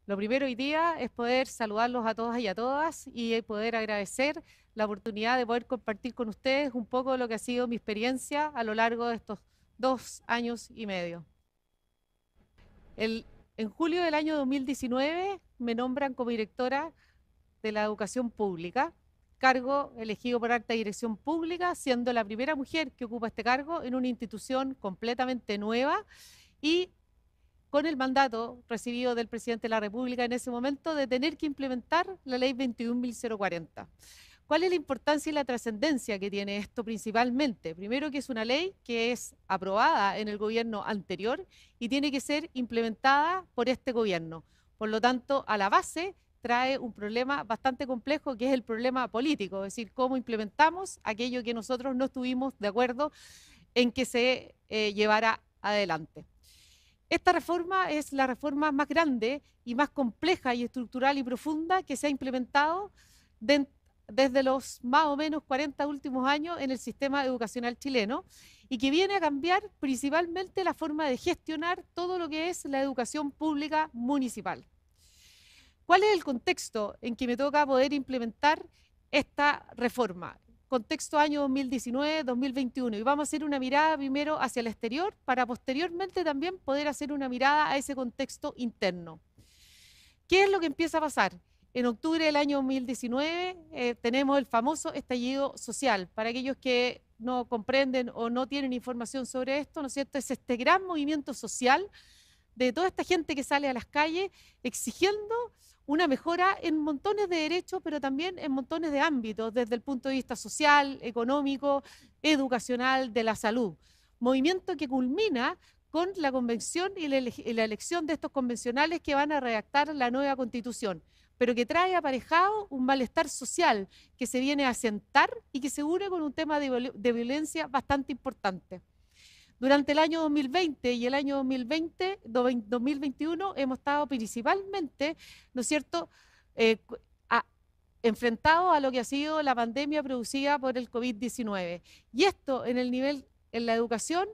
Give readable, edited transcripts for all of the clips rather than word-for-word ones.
Lo primero hoy día es poder saludarlos a todas y a todas y poder agradecer la oportunidad de poder compartir con ustedes un poco de lo que ha sido mi experiencia a lo largo de estos 2 años y medio. En julio del año 2019 me nombran como directora de la educación pública, cargo elegido por alta dirección pública, siendo la primera mujer que ocupa este cargo en una institución completamente nueva y con el mandato recibido del presidente de la República en ese momento de tener que implementar la ley 21.040. ¿Cuál es la importancia y la trascendencia que tiene esto principalmente? Primero, que es una ley que es aprobada en el gobierno anterior y tiene que ser implementada por este gobierno. Por lo tanto, a la base trae un problema bastante complejo, que es el problema político, es decir, cómo implementamos aquello que nosotros no estuvimos de acuerdo en que se llevara adelante. Esta reforma es la reforma más grande y más compleja y estructural y profunda que se ha implementado desde los más o menos 40 últimos años en el sistema educacional chileno y que viene a cambiar principalmente la forma de gestionar todo lo que es la educación pública municipal. ¿Cuál es el contexto en que me toca poder implementar esta reforma? Contexto año 2019-2021, y vamos a hacer una mirada primero hacia el exterior para posteriormente también poder hacer una mirada a ese contexto interno. ¿Qué es lo que empieza a pasar? En octubre del año 2019 tenemos el famoso estallido social. Para aquellos que no comprenden o no tienen información sobre esto, ¿no es cierto? Es este gran movimiento social de toda esta gente que sale a las calles exigiendo una mejora en montones de derechos, pero también en montones de ámbitos, desde el punto de vista social, económico, educacional, de la salud. Movimiento que culmina con la convención y la elección de estos convencionales que van a redactar la nueva constitución, pero que trae aparejado un malestar social que se viene a asentar y que se une con un tema de violencia bastante importante. Durante el año 2020 y el año 2021 hemos estado principalmente, ¿no es cierto?, eh, a, enfrentados a lo que ha sido la pandemia producida por el COVID-19. Y esto en el nivel, en la educación,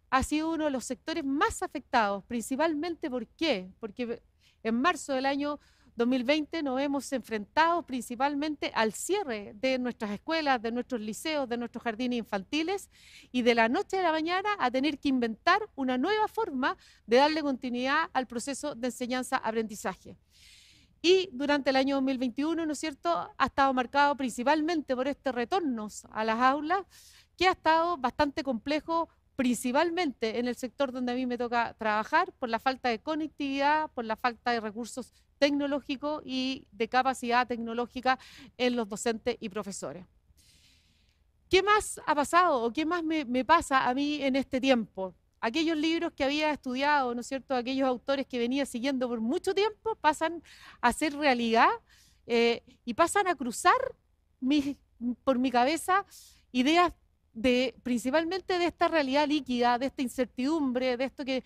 ha sido uno de los sectores más afectados, principalmente ¿por qué? Porque en marzo del año 2020 nos hemos enfrentado principalmente al cierre de nuestras escuelas, de nuestros liceos, de nuestros jardines infantiles y de la noche a la mañana a tener que inventar una nueva forma de darle continuidad al proceso de enseñanza-aprendizaje. Y durante el año 2021, ¿no es cierto?, ha estado marcado principalmente por este retorno a las aulas, que ha estado bastante complejo, principalmente en el sector donde a mí me toca trabajar, por la falta de conectividad, por la falta de recursos tecnológicos y de capacidad tecnológica en los docentes y profesores. ¿Qué más ha pasado o qué más me pasa a mí en este tiempo? Aquellos libros que había estudiado, ¿no es cierto?, aquellos autores que venía siguiendo por mucho tiempo, pasan a ser realidad y pasan a cruzar por mi cabeza ideas principalmente de esta realidad líquida, de esta incertidumbre, de esto que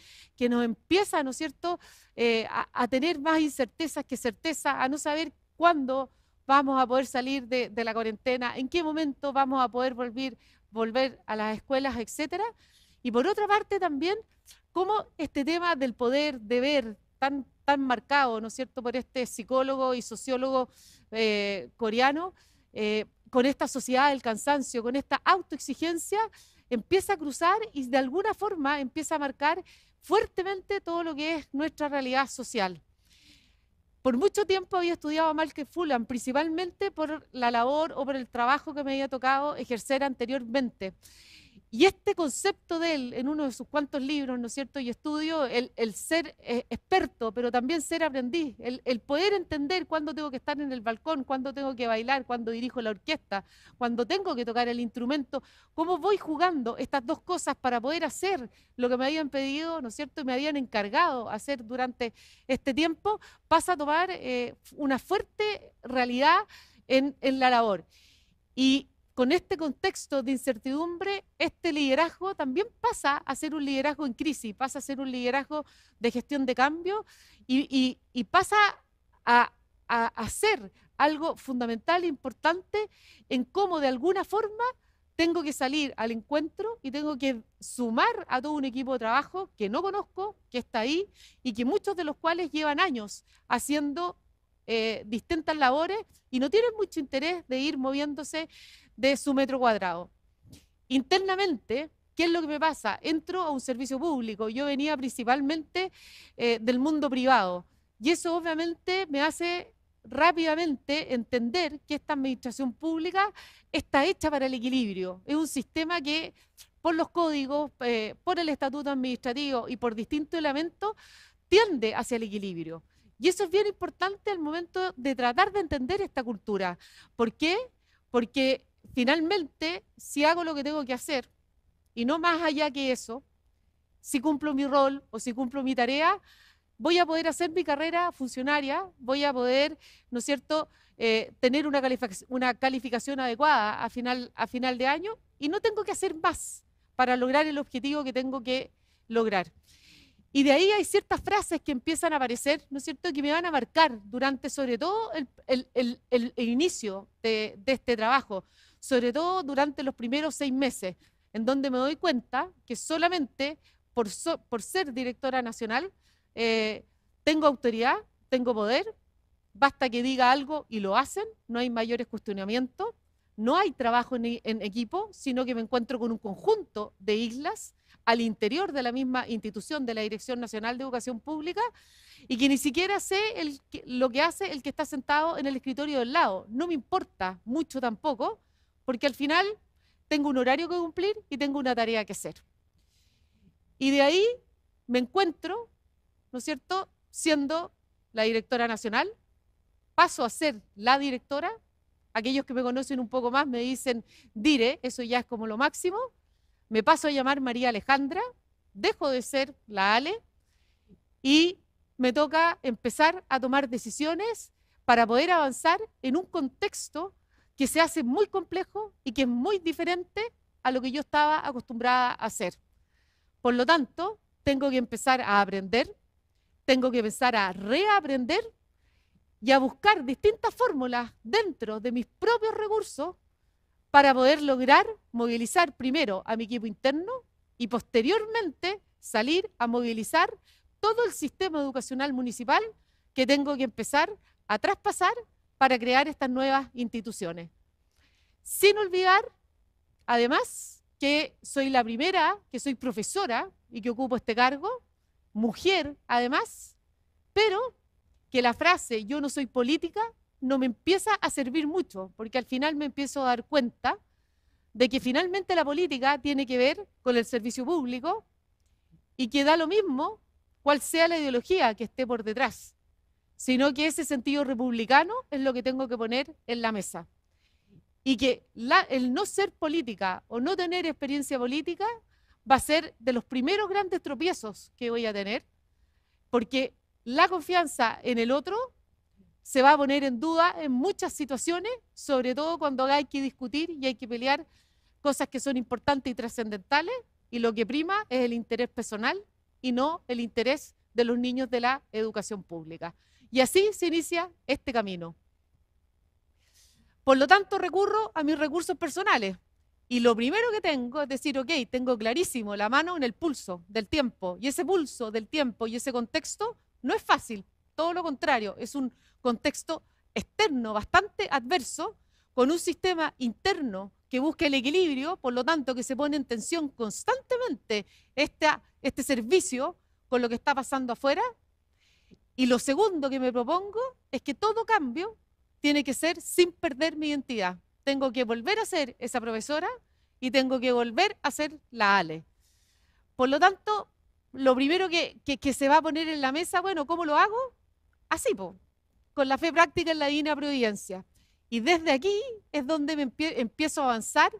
nos empieza, ¿no es cierto?, a tener más incertezas que certeza, a no saber cuándo vamos a poder salir de la cuarentena, en qué momento vamos a poder volver a las escuelas, etcétera. Y por otra parte también, cómo este tema del poder deber tan marcado, ¿no es cierto?, por este psicólogo y sociólogo coreano, con esta sociedad del cansancio, con esta autoexigencia, empieza a cruzar y de alguna forma empieza a marcar fuertemente todo lo que es nuestra realidad social. Por mucho tiempo había estudiado a Michael Fullan, principalmente por la labor o por el trabajo que me había tocado ejercer anteriormente. Y este concepto de él, en uno de sus cuantos libros, ¿no es cierto?, y estudio, el ser experto, pero también ser aprendiz, el poder entender cuándo tengo que estar en el balcón, cuándo tengo que bailar, cuándo dirijo la orquesta, cuándo tengo que tocar el instrumento, cómo voy jugando estas dos cosas para poder hacer lo que me habían pedido, ¿no es cierto?, y me habían encargado hacer durante este tiempo, pasa a tomar una fuerte realidad en la labor. Y con este contexto de incertidumbre, este liderazgo también pasa a ser un liderazgo en crisis, pasa a ser un liderazgo de gestión de cambio y pasa a ser algo fundamental e importante en cómo de alguna forma tengo que salir al encuentro y tengo que sumar a todo un equipo de trabajo que no conozco, que está ahí y que muchos de los cuales llevan años haciendo distintas labores y no tienen mucho interés de ir moviéndose de su metro cuadrado. Internamente, ¿qué es lo que me pasa? Entro a un servicio público, yo venía principalmente del mundo privado y eso obviamente me hace rápidamente entender que esta administración pública está hecha para el equilibrio. Es un sistema que por los códigos, por el estatuto administrativo y por distintos elementos tiende hacia el equilibrio. Y eso es bien importante al momento de tratar de entender esta cultura. ¿Por qué? Porque finalmente, si hago lo que tengo que hacer, y no más allá que eso, si cumplo mi rol o si cumplo mi tarea, voy a poder hacer mi carrera funcionaria, voy a poder, ¿no es cierto?, tener una calificación adecuada a final de año y no tengo que hacer más para lograr el objetivo que tengo que lograr. Y de ahí hay ciertas frases que empiezan a aparecer, ¿no es cierto?, que me van a marcar durante, sobre todo, el inicio de este trabajo, sobre todo durante los primeros 6 meses, en donde me doy cuenta que solamente por ser directora nacional tengo autoridad, tengo poder, basta que diga algo y lo hacen, no hay mayores cuestionamientos, no hay trabajo en equipo, sino que me encuentro con un conjunto de islas al interior de la misma institución de la Dirección Nacional de Educación Pública y que ni siquiera sé lo que hace el que está sentado en el escritorio del lado. No me importa mucho tampoco, porque al final tengo un horario que cumplir y tengo una tarea que hacer. Y de ahí me encuentro, ¿no es cierto?, siendo la directora nacional, paso a ser la directora. Aquellos que me conocen un poco más me dicen Dire, eso ya es como lo máximo. Me paso a llamar María Alejandra, dejo de ser la Ale y me toca empezar a tomar decisiones para poder avanzar en un contexto que se hace muy complejo y que es muy diferente a lo que yo estaba acostumbrada a hacer. Por lo tanto, tengo que empezar a aprender, tengo que empezar a reaprender y a buscar distintas fórmulas dentro de mis propios recursos para poder lograr movilizar primero a mi equipo interno y posteriormente salir a movilizar todo el sistema educacional municipal que tengo que empezar a traspasar para crear estas nuevas instituciones. Sin olvidar, además, que soy la primera, que soy profesora y que ocupo este cargo, mujer además, pero que la frase "yo no soy política" no me empieza a servir mucho, porque al final me empiezo a dar cuenta de que finalmente la política tiene que ver con el servicio público y que da lo mismo cuál sea la ideología que esté por detrás, sino que ese sentido republicano es lo que tengo que poner en la mesa. Y que el no ser política o no tener experiencia política va a ser de los primeros grandes tropiezos que voy a tener, porque la confianza en el otro se va a poner en duda en muchas situaciones, sobre todo cuando hay que discutir y hay que pelear cosas que son importantes y trascendentales, y lo que prima es el interés personal y no el interés de los niños de la educación pública. Y así se inicia este camino. Por lo tanto, recurro a mis recursos personales. Y lo primero que tengo es decir, ok, tengo clarísimo la mano en el pulso del tiempo. Y ese pulso del tiempo y ese contexto no es fácil. Todo lo contrario, es un contexto externo bastante adverso, con un sistema interno que busca el equilibrio, por lo tanto que se pone en tensión constantemente este servicio con lo que está pasando afuera. Y lo segundo que me propongo es que todo cambio tiene que ser sin perder mi identidad. Tengo que volver a ser esa profesora y tengo que volver a ser la Ale. Por lo tanto, lo primero que se va a poner en la mesa, bueno, ¿cómo lo hago? Así, con la fe práctica en la Divina Providencia. Y desde aquí es donde empiezo a avanzar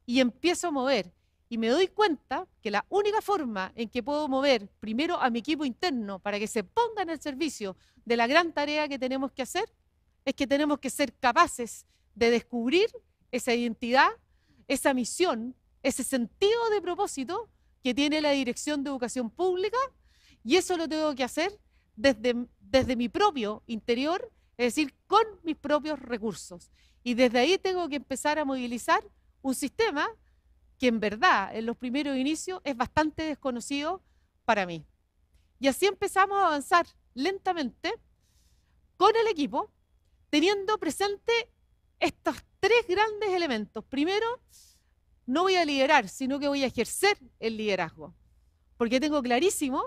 y empiezo a mover. Y me doy cuenta que la única forma en que puedo mover primero a mi equipo interno para que se ponga en el servicio de la gran tarea que tenemos que hacer es que tenemos que ser capaces de descubrir esa identidad, esa misión, ese sentido de propósito que tiene la Dirección de Educación Pública, y eso lo tengo que hacer desde mi propio interior, es decir, con mis propios recursos. Y desde ahí tengo que empezar a movilizar un sistema que en verdad en los primeros inicios es bastante desconocido para mí. Y así empezamos a avanzar lentamente con el equipo, teniendo presente estos tres grandes elementos. Primero, no voy a liderar, sino que voy a ejercer el liderazgo, porque tengo clarísimo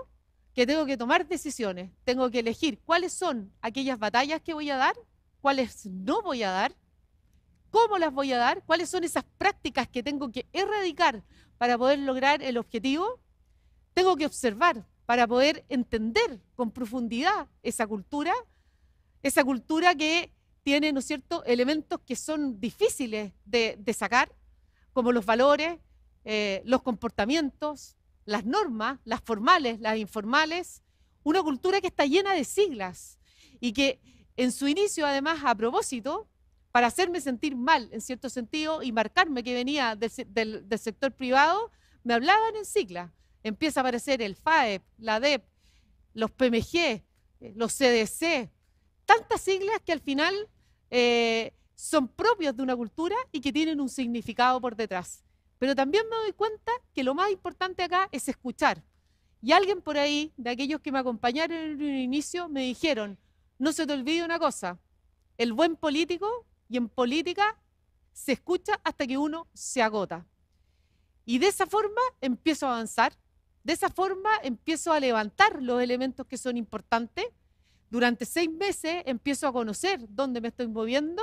que tengo que tomar decisiones, tengo que elegir cuáles son aquellas batallas que voy a dar, cuáles no voy a dar, cómo las voy a dar, cuáles son esas prácticas que tengo que erradicar para poder lograr el objetivo. Tengo que observar para poder entender con profundidad esa cultura que tiene, ¿no es cierto?, elementos que son difíciles de sacar, como los valores, los comportamientos, las normas, las formales, las informales, una cultura que está llena de siglas y que en su inicio, además, a propósito, para hacerme sentir mal, en cierto sentido, y marcarme que venía del sector privado, me hablaban en siglas. Empieza a aparecer el FAEP, la DEP, los PMG, los CDC, tantas siglas que al final son propios de una cultura y que tienen un significado por detrás. Pero también me doy cuenta que lo más importante acá es escuchar. Y alguien por ahí, de aquellos que me acompañaron en un inicio, me dijeron, no se te olvide una cosa, el buen político y en política se escucha hasta que uno se agota. Y de esa forma empiezo a avanzar, de esa forma empiezo a levantar los elementos que son importantes. Durante 6 meses empiezo a conocer dónde me estoy moviendo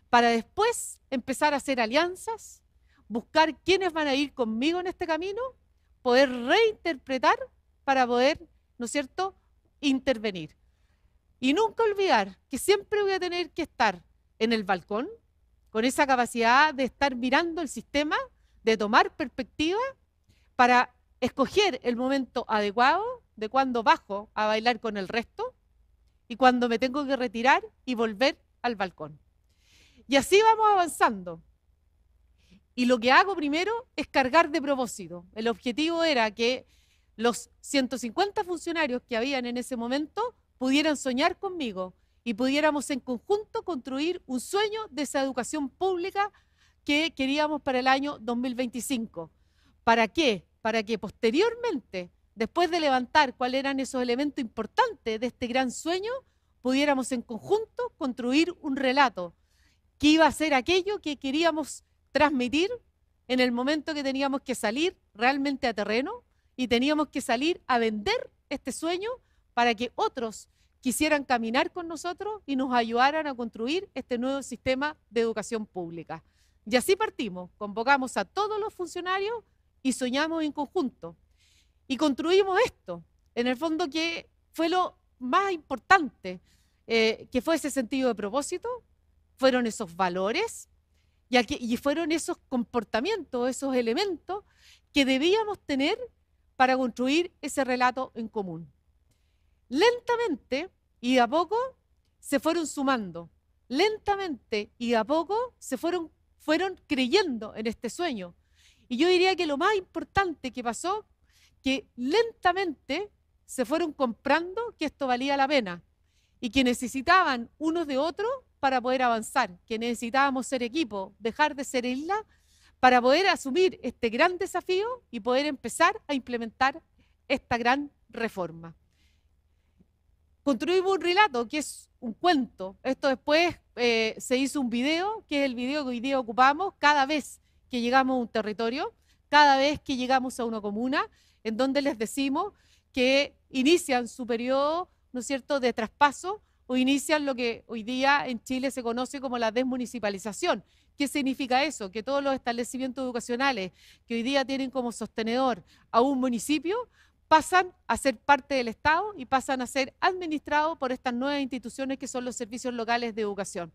para después empezar a hacer alianzas, buscar quiénes van a ir conmigo en este camino, poder reinterpretar para poder, ¿no es cierto?, intervenir. Y nunca olvidar que siempre voy a tener que estar en el balcón, con esa capacidad de estar mirando el sistema, de tomar perspectiva para escoger el momento adecuado de cuando bajo a bailar con el resto y cuando me tengo que retirar y volver al balcón. Y así vamos avanzando. Y lo que hago primero es cargar de propósito. El objetivo era que los 150 funcionarios que habían en ese momento pudieran soñar conmigo y pudiéramos en conjunto construir un sueño de esa educación pública que queríamos para el año 2025. ¿Para qué? Para que posteriormente, después de levantar cuáles eran esos elementos importantes de este gran sueño, pudiéramos en conjunto construir un relato que iba a ser aquello que queríamos transmitir en el momento que teníamos que salir realmente a terreno y teníamos que salir a vender este sueño para que otros quisieran caminar con nosotros y nos ayudaran a construir este nuevo sistema de educación pública. Y así partimos, convocamos a todos los funcionarios y soñamos en conjunto. Y construimos esto, en el fondo que fue lo más importante, que fue ese sentido de propósito, fueron esos valores y fueron esos comportamientos, esos elementos que debíamos tener para construir ese relato en común. Lentamente y de a poco se fueron sumando, lentamente y de a poco se fueron creyendo en este sueño. Y yo diría que lo más importante que pasó, que lentamente se fueron comprando que esto valía la pena y que necesitaban unos de otros para poder avanzar, que necesitábamos ser equipo, dejar de ser isla, para poder asumir este gran desafío y poder empezar a implementar esta gran reforma. Construimos un relato que es un cuento. Esto después se hizo un video, que es el video que hoy día ocupamos cada vez que llegamos a un territorio, cada vez que llegamos a una comuna, en donde les decimos que inician su periodo, ¿no es cierto?, de traspaso o inician lo que hoy día en Chile se conoce como la desmunicipalización. ¿Qué significa eso? Que todos los establecimientos educacionales que hoy día tienen como sostenedor a un municipio pasan a ser parte del Estado y pasan a ser administrados por estas nuevas instituciones que son los servicios locales de educación.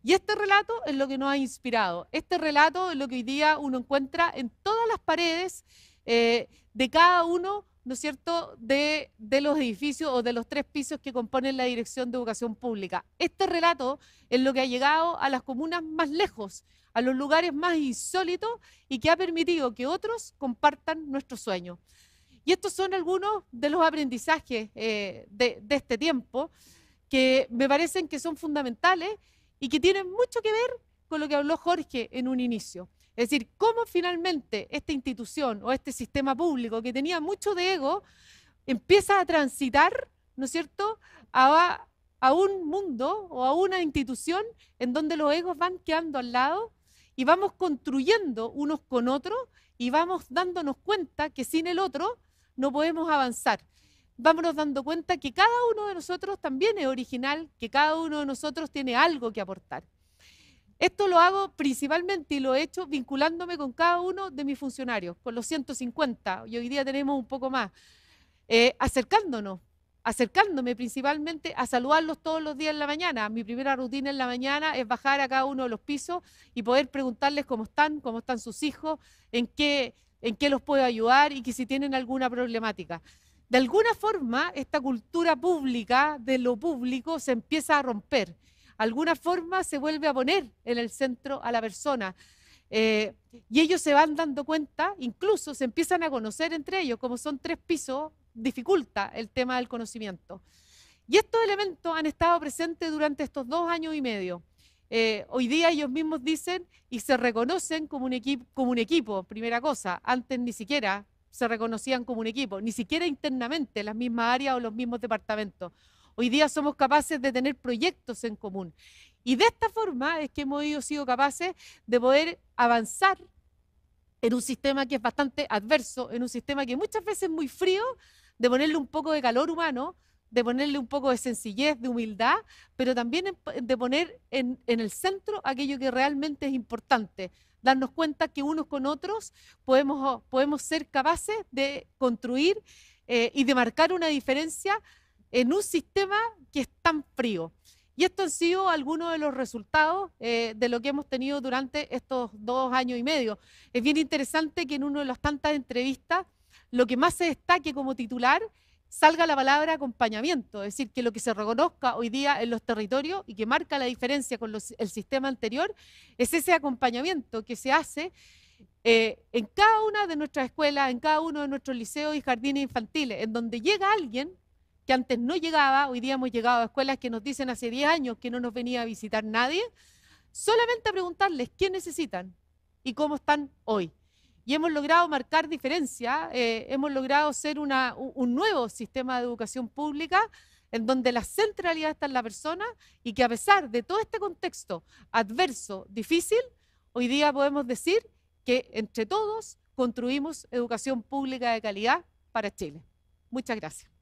Y este relato es lo que nos ha inspirado. Este relato es lo que hoy día uno encuentra en todas las paredes de cada uno, ¿no es cierto?, de los edificios o de los 3 pisos que componen la Dirección de Educación Pública. Este relato es lo que ha llegado a las comunas más lejos, a los lugares más insólitos y que ha permitido que otros compartan nuestro sueño. Y estos son algunos de los aprendizajes de este tiempo que me parecen que son fundamentales y que tienen mucho que ver con lo que habló Jorge en un inicio. Es decir, cómo finalmente esta institución o este sistema público que tenía mucho de ego empieza a transitar, ¿no es cierto?, a un mundo o a una institución en donde los egos van quedando al lado y vamos construyendo unos con otros y vamos dándonos cuenta que sin el otro no podemos avanzar. Vámonos dando cuenta que cada uno de nosotros también es original, que cada uno de nosotros tiene algo que aportar. Esto lo hago principalmente y lo he hecho vinculándome con cada uno de mis funcionarios, con los 150, y hoy día tenemos un poco más, acercándome principalmente a saludarlos todos los días en la mañana. Mi primera rutina en la mañana es bajar a cada uno de los pisos y poder preguntarles cómo están sus hijos, en qué los puedo ayudar y que si tienen alguna problemática. De alguna forma, esta cultura pública de lo público se empieza a romper. De alguna forma se vuelve a poner en el centro a la persona. Y ellos se van dando cuenta, incluso se empiezan a conocer entre ellos, como son 3 pisos, dificulta el tema del conocimiento. Y estos elementos han estado presentes durante estos 2 años y medio. Hoy día ellos mismos dicen y se reconocen como un equipo, primera cosa. Antes ni siquiera se reconocían como un equipo, ni siquiera internamente, las mismas áreas o los mismos departamentos. Hoy día somos capaces de tener proyectos en común. Y de esta forma es que hemos sido capaces de poder avanzar en un sistema que es bastante adverso, en un sistema que muchas veces es muy frío, de ponerle un poco de calor humano, de ponerle un poco de sencillez, de humildad, pero también de poner en el centro aquello que realmente es importante, darnos cuenta que unos con otros podemos ser capaces de construir y de marcar una diferencia en un sistema que es tan frío. Y estos han sido algunos de los resultados de lo que hemos tenido durante estos 2 años y medio. Es bien interesante que en una de las tantas entrevistas, lo que más se destaque como titular, salga la palabra acompañamiento, es decir, que lo que se reconozca hoy día en los territorios y que marca la diferencia con el sistema anterior, es ese acompañamiento que se hace en cada una de nuestras escuelas, en cada uno de nuestros liceos y jardines infantiles, en donde llega alguien que antes no llegaba. Hoy día hemos llegado a escuelas que nos dicen hace 10 años que no nos venía a visitar nadie, solamente a preguntarles qué necesitan y cómo están hoy. Y hemos logrado marcar diferencia, hemos logrado ser un nuevo sistema de educación pública en donde la centralidad está en la persona y que a pesar de todo este contexto adverso, difícil, hoy día podemos decir que entre todos construimos educación pública de calidad para Chile. Muchas gracias.